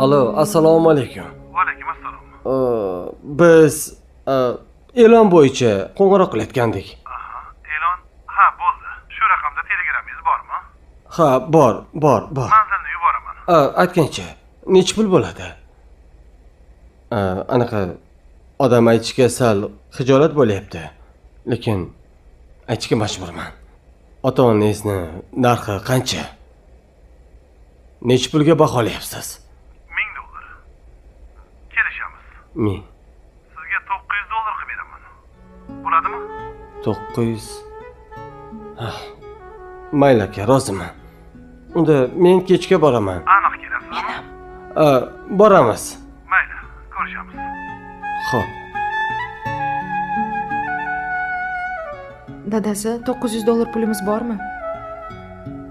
Alo, assalomu alaykum. Va alaykum assalom. Biz e'lon bo'yicha qo'ng'iroq qilayotgandik. E'lon? Ha, bo'ldi. Shu raqamda telegramingiz bormi? Ha, bor. Manzilni yuboraman. Aytgancha, necha pul bo'ladi? Anaqa odam aytishga sal xijolat bo'lyapti. Lekin aytishga majburman. Ota-onangizni narxi qancha? Necha pulga baholayapsiz? $1000. Kelishamiz. 1000. Sizga $900 qilib beraman. Bo'ladimi? 900. Mayli aka, roziman. Unda men kechga boraman. Aniq kelasizmi? Boramiz. Mayli, ko'rishamiz. Xo'p. Dadasi, $900 pulimiz bormi?